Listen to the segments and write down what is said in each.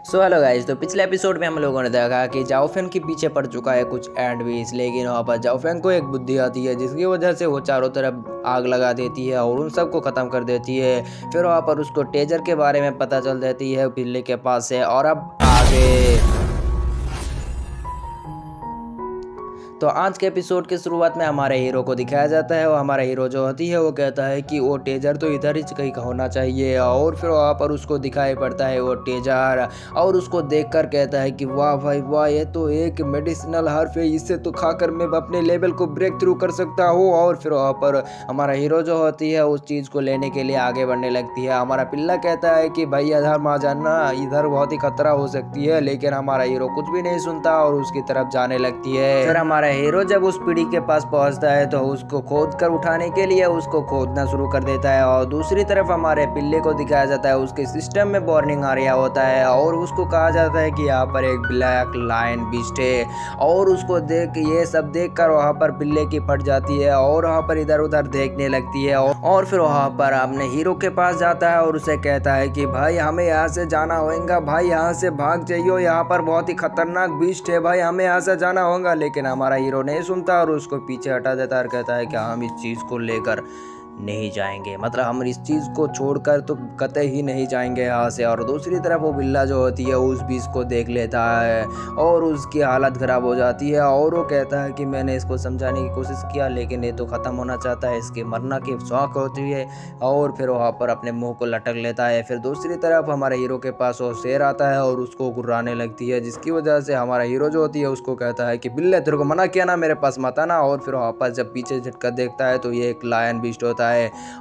Hello guys, तो पिछले episode में हम लोगों ने देखा कि जाओफेंग के पीछे पड़ चुका है कुछ एंडवीस। लेकिन वहाँ पर जाओफेंग को एक बुद्धि आती है जिसकी वजह से वो चारों तरफ आग लगा देती है और उन सबको ख़त्म कर देती है। फिर वहाँ पर उसको टेजर के बारे में पता चल देती है बिल्ली के पास से। और अब आगे तो आज के एपिसोड की शुरुआत में हमारे हीरो को दिखाया जाता है। और हमारा हीरो जो होती है वो कहता है कि वो टेजर तो इधर ही कहीं होना चाहिए। और फिर वहाँ पर उसको दिखाई पड़ता है वो टेजर और उसको देखकर कहता है कि वाह भाई वाह, ये तो एक मेडिसिनल हर्ब है, इससे तो खाकर मैं अपने लेवल को ब्रेक थ्रू कर सकता हूँ। और फिर वहाँ पर हमारा हीरो जो होती है उस चीज़ को लेने के लिए आगे बढ़ने लगती है। हमारा पिल्ला कहता है कि भाई इधर मत जाना, इधर बहुत ही खतरा हो सकती है। लेकिन हमारा हीरो कुछ भी नहीं सुनता और उसकी तरफ जाने लगती है। फिर हमारा हीरो जब उस पीढ़ी के पास पहुंचता है तो उसको खोद कर उठाने के लिए उसको खोदना शुरू कर देता है। और दूसरी तरफ हमारे पिल्ले को दिखाया जाता है उसके सिस्टम में वार्निंग आ रहा होता है और उसको कहा जाता है कि यहाँ पर एक ब्लैक लायन बीस्ट है। और उसको देख ये सब देखकर वहाँ पर पिल्ले की फट जाती है और वहाँ पर इधर उधर देखने लगती है। और फिर वहाँ पर अपने हीरो के पास जाता है और उसे कहता है कि भाई हमें यहाँ से जाना होगा, भाई यहाँ से भाग जाइयो, यहाँ पर बहुत ही खतरनाक बीस्ट है, भाई हमें यहाँ से जाना होगा। लेकिन हमारा हीरो नहीं सुनता और उसको पीछे हटा देता है और कहता है कि हम इस चीज़ को लेकर नहीं जाएंगे, मतलब हम इस चीज़ को छोड़कर तो कतई ही नहीं जाएंगे यहाँ से। और दूसरी तरफ वो बिल्ला जो होती है उस बीज को देख लेता है और उसकी हालत ख़राब हो जाती है। और वो कहता है कि मैंने इसको समझाने की कोशिश किया लेकिन ये तो ख़त्म होना चाहता है, इसके मरना की शौक होती है। और फिर वहाँ पर अपने मुंह को लटक लेता है। फिर दूसरी तरफ हमारे हीरो के पास वो शेर आता है और उसको गुर्राने लगती है, जिसकी वजह से हमारा हीरो जो होती है उसको कहता है कि बिल्ले तेरे को मना किया ना, मेरे पास मत आना। और फिर वहाँ पर जब पीछे झटका देखता है तो ये एक लायन बीस्ट होता है।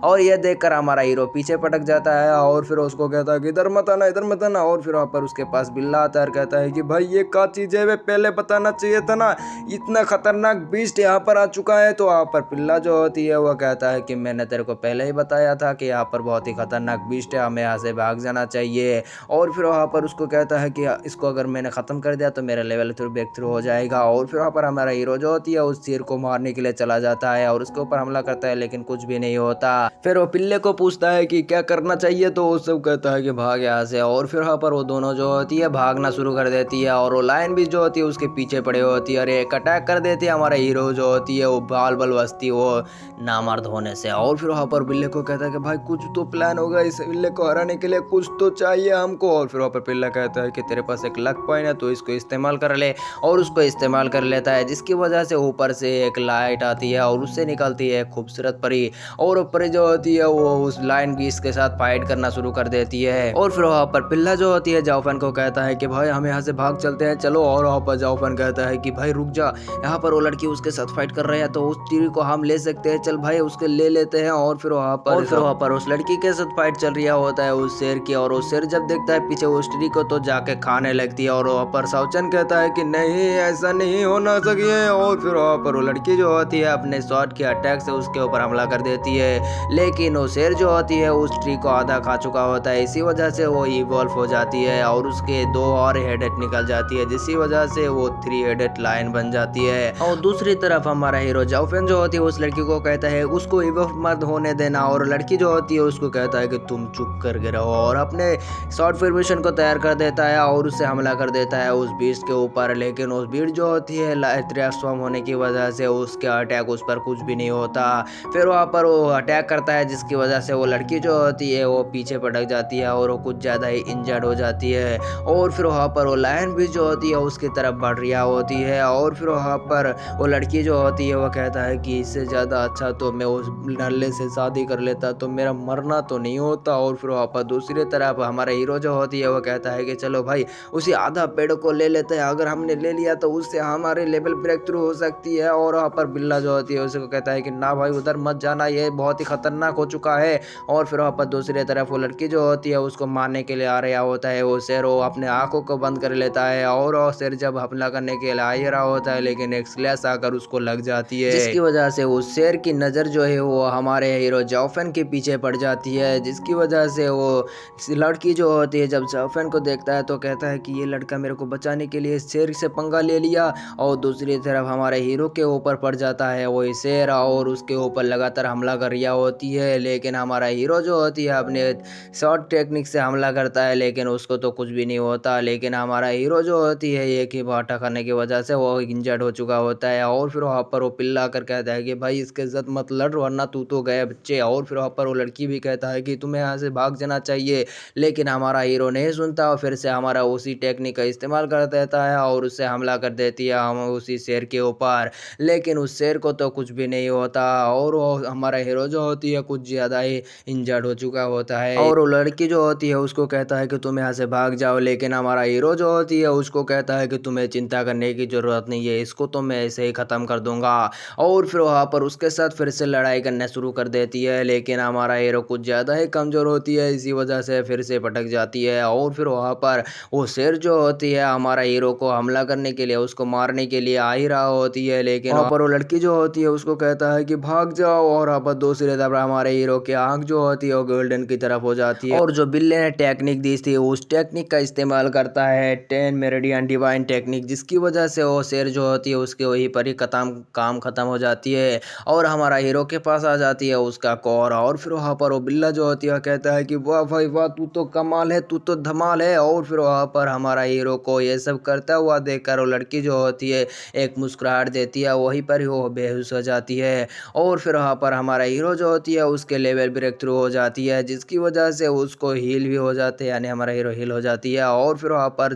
और यह देखकर हमारा हीरो पीछे पटक जाता है और फिर उसको कहता है कि इधर मत आना, इधर मत आना। और फिर वहाँ पर उसके पास बिल्ला आता है और कहता है कि भाई ये क्या चीज़ है, वे पहले बताना चाहिए था ना, इतना खतरनाक बीस्ट यहाँ पर आ चुका है। तो वहाँ पर बिल्ला जो होती है वो कहता है कि मैंने तेरे को पहले ही बताया था कि यहाँ पर बहुत ही खतरनाक बीस्ट है, हमें यहाँ से भाग जाना चाहिए। और फिर वहाँ पर उसको कहता है कि इसको अगर मैंने ख़त्म कर दिया तो मेरा लेवल थ्रू ब्रेक थ्रू हो जाएगा। और फिर वहाँ पर हमारा हीरो जो होती है उस शेर को मारने के लिए चला जाता है और उसके ऊपर हमला करता है लेकिन कुछ भी नहीं होता। फिर वो पिल्ले को पूछता है कि क्या करना चाहिए, तो वो सब कहता है कि भाग यहाँ से। और फिर वहाँ पर वो दोनों जो होती है भागना शुरू कर देती है और वो लायन भी जो होती है उसके पीछे पड़े होती है और एक अटैक कर देती है। हमारा हीरो जो होती है वो बाल बल बसती वो नामर्द होने से। और फिर वहाँ पर बिल्ले को कहता है कि भाई कुछ तो प्लान होगा, इस बिल्ले को हराने के लिए कुछ तो चाहिए हमको। और फिर वहाँ पर पिल्ला कहता है कि तेरे पास एक लक पॉइंट है तो इसको इस्तेमाल कर ले। और उसको इस्तेमाल कर लेता है, जिसकी वजह से ऊपर से एक लाइट आती है और उससे निकलती है खूबसूरत परी। और परी जो होती है वो उस लायन बीस्ट के साथ फाइट करना शुरू कर देती है। और फिर वहाँ पर पिल्ला जो होती है जाओफेन को कहता है कि भाई हम यहाँ से भाग चलते हैं, चलो। और वहाँ पर जाओफेन कहता है कि भाई रुक जा, यहाँ पर वो लड़की उसके साथ फाइट कर रही है तो उस तीर को हम ले सकते हैं, चल भाई उसके ले लेते हैं। और फिर वहाँ पर उस लड़की के साथ फाइट चल रहा होता है उस शेर की। और उस शेर जब देखता है पीछे उस ट्री को तो जाके खाने लगती है। और वहाँ पर साउचन कहता है कि नहीं ऐसा नहीं होना चाहिए। और फिर वहाँ पर वो लड़की जो होती है अपने शॉट के अटैक से उसके ऊपर हमला कर देती है। लेकिन वो शेर जो होती है उस ट्री को आधा खा चुका होता है, इसी वजह से वो इवॉल्व हो जाती है और उसके दो और हेडेड निकल जाती है, जिसकी वजह से वो 3 हेडेड लायन बन जाती है। और दूसरी तरफ हमारा हीरो जाओफेन जो होती है उस लड़की को कहता है उसको इवॉल्व मत होने देना। और लड़की जो होती है उसको कहता है कि तुम चुप करके रहो और अपने शॉर्ट फॉर्मेशन को तैयार कर देता है और उससे हमला कर देता है उस बीस्ट के ऊपर। लेकिन उस बीस्ट जो होती है ट्रांसफॉर्म होने की वजह से उसके अटैक उस पर कुछ भी नहीं होता। फिर वहाँ पर वो अटैक करता है जिसकी वजह से वो लड़की जो होती है वो पीछे पटक जाती है और वो कुछ ज़्यादा ही इंजर्ड हो जाती है। और फिर वहाँ पर वो लायन भी जो होती है उसकी तरफ बढ़ रही होती है। और फिर वहाँ पर वो लड़की जो होती है वो कहता है कि इससे ज़्यादा अच्छा तो मैं उस नल्ले से शादी कर लेता तो मेरा मरना तो नहीं होता। और फिर वहाँ पर दूसरी तरफ हमारा हीरो जो होती है वो कहता है कि चलो भाई उसी आधा पेड़ को ले लेते हैं, अगर हमने ले लिया तो उससे हमारे लेवल ब्रेक थ्रू हो सकती है। और वहाँ पर बिल्ला जो होती है उसको कहता है कि ना भाई उधर मत जाना, ये बहुत ही खतरनाक हो चुका है। और फिर वहाँ पर दूसरी तरफ वो लड़की जो होती है उसको मारने के लिए आ रहा होता है वो शेर, वो अपने आंखों को बंद कर लेता है और वो शेर जब हमला करने के लिए आ रहा होता है लेकिन एक स्लैश आकर उसको लग जाती है, जिसकी वजह से उस शेर की नज़र जो है वो हमारे हीरो जाओफेन के पीछे पड़ जाती है। जिसकी वजह से वो लड़की जो होती है जब जाओफेन को देखता है तो कहता है कि ये लड़का मेरे को बचाने के लिए शेर से पंगा ले लिया। और दूसरी तरफ हमारे हीरो के ऊपर पड़ जाता है वो शेर और उसके ऊपर लगातार हमला कर रिया होती है, लेकिन हमारा हीरो जो होती है अपने शॉर्ट टेक्निक से हमला करता है, लेकिन उसको तो कुछ भी नहीं होता। लेकिन हमारा हीरो जो होती है एक ही बाटा करने की वजह से वो इंजर्ड हो चुका होता है। और फिर वहाँ पर वो पिल्ला आकर कहता है कि भाई इसके साथ मत लड़ वरना तू तो गया बच्चे। और फिर वहाँ पर वो लड़की भी कहता है कि तुम्हें यहाँ से भाग जाना चाहिए, लेकिन हमारा हीरो नहीं सुनता और फिर से हमारा उसी टेक्निक का इस्तेमाल कर देता है और उससे हमला कर देती है हम उसी शेर के ऊपर। लेकिन उस शेर को तो कुछ भी नहीं होता और वो हमारा हीरो जो होती है कुछ ज़्यादा ही इंजर्ड हो चुका होता है। और वो लड़की जो होती है उसको कहता है कि तुम यहाँ से भाग जाओ, लेकिन हमारा हीरो जो होती है उसको कहता है कि तुम्हें चिंता करने की ज़रूरत नहीं है, इसको तो मैं ऐसे ही ख़त्म कर दूंगा। और फिर वहाँ पर उसके साथ फिर से लड़ाई करना शुरू कर देती है, लेकिन हमारा हीरो कुछ ज़्यादा ही कमज़ोर होती है, इसी वजह से फिर से पटक जाती है। और फिर वहाँ पर वो शेर जो होती है हमारा हीरो को हमला करने के लिए उसको मारने के लिए आ ही रहा होती है, लेकिन वहाँ पर वो लड़की जो होती है उसको कहता है कि भाग जाओ। और वहाँ पर दूसरी तरफ हमारे हीरो की आँख जो होती है वो गोल्डन की तरफ हो जाती है। और जो बिल्ले ने टेक्निक दी थी उस टेक्निक का इस्तेमाल करता है 10 मेरिडियन डिवाइन टेक्निक, जिसकी वजह से वो शेर जो होती है उसके वहीं पर ही काम खत्म हो जाती है और हमारा हीरो के पास आ जाती है उसका कोर। और फिर वहाँ पर वो बिल्ला जो होती है कहता है कि वाह भाई वाह तू तो कमाल है, तू तो धमाल है। और फिर वहाँ पर हमारा हीरो को ये सब करता हुआ देखकर वो लड़की जो होती है एक मुस्कुराहट देती है, वहीं पर ही वो बेहोश हो जाती है। और फिर वहाँ पर हमारा हीरो जो होती है उसके लेवल ब्रेक थ्रू हो जाती है, जिसकी वजह से उसको हील भी हो जाते हैं, यानी हमारा हीरो हील हो जाती है। और फिर वहाँ पर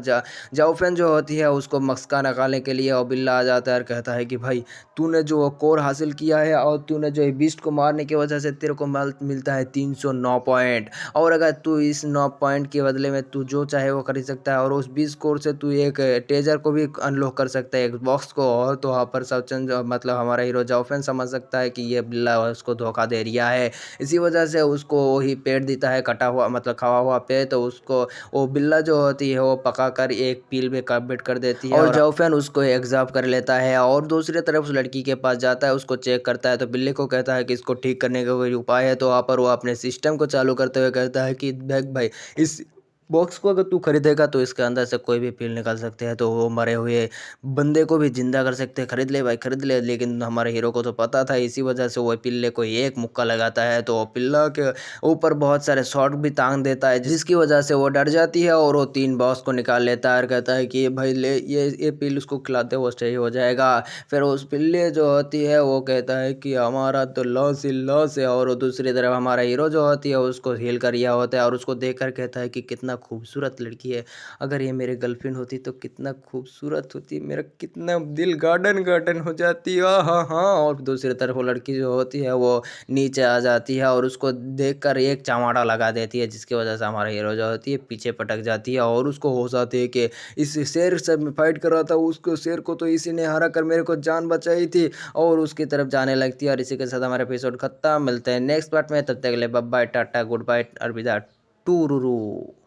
जाओफेन जो होती है उसको मस्का निकालने के लिए और बिल्ला आ जाता है और कहता है कि भाई तूने जो कोर हासिल किया है और तूने जो बीस्ट को मारने की वजह से तेरे को मिलता है 309 पॉइंट, और अगर तू इस 9 पॉइंट के बदले में तू जो चाहे वो खरीद सकता है और उस 20 कोर से तू एक टेजर को भी अनलॉक कर सकता है, एक बॉक्स को। और तो वहाँ पर सचिन मतलब हमारा हीरो जाओफेन समझ सकता है कि ये बिल्ला उसको धोखा दे रिया है, इसी वजह से उसको वही पेड़ देता है, कटा हुआ मतलब खावा हुआ पेड़, तो उसको वो बिल्ला जो होती है वो पका कर एक पील में कन्वर्ट कर देती है और जाओफेन उसको एग्जॉर्ब कर लेता है। और दूसरी तरफ उस लड़की के पास जाता है, उसको चेक करता है तो बिल्ले को कहता है कि इसको ठीक करने का कोई उपाय है, तो वहाँ पर वो अपने सिस्टम को चालू करते हुए कहता है कि देख भाई इस बॉक्स को अगर तू खरीदेगा तो इसके अंदर से कोई भी पील निकाल सकते हैं, तो वो मरे हुए बंदे को भी जिंदा कर सकते हैं, खरीद ले भाई खरीद ले। लेकिन हमारे हीरो को तो पता था, इसी वजह से वो पिल्ले को एक मुक्का लगाता है तो वो पिल्ला के ऊपर बहुत सारे शॉट भी तांग देता है, जिसकी वजह से वो डर जाती है और वो 3 बॉक्स को निकाल लेता है और कहता है कि भाई ले ये पिल उसको खिलाते वो सही हो जाएगा। फिर उस पिल्ले जो होती है वो कहता है कि हमारा तो लॉस ही लॉस है, और वो दूसरी तरफ हमारा हीरो जो होती है उसको हील कर रिया होता है और उसको देखकर कहता है कि कितना खूबसूरत लड़की है, अगर ये मेरे गर्लफ्रेंड होती तो कितना खूबसूरत होती, मेरा कितना दिल गार्डन गार्डन हो जाती। हाँ हाँ हाँ। और दूसरी तरफ वो लड़की जो होती है वो नीचे आ जाती है और उसको देखकर एक चमाड़ा लगा देती है, जिसकी वजह से हमारा हीरो जो होती है पीछे पटक जाती है और उसको होश आती है कि इस शेर से मैं फाइट कर रहा था, उसको शेर को तो इसी ने हरा कर मेरे को जान बचाई थी, और उसकी तरफ जाने लगती है। और इसी के साथ हमारा एपिसोड खत्म, मिलते हैं नेक्स्ट पार्ट में, तब तक के लिए bye bye tata goodbye अलविदा टूरूरू।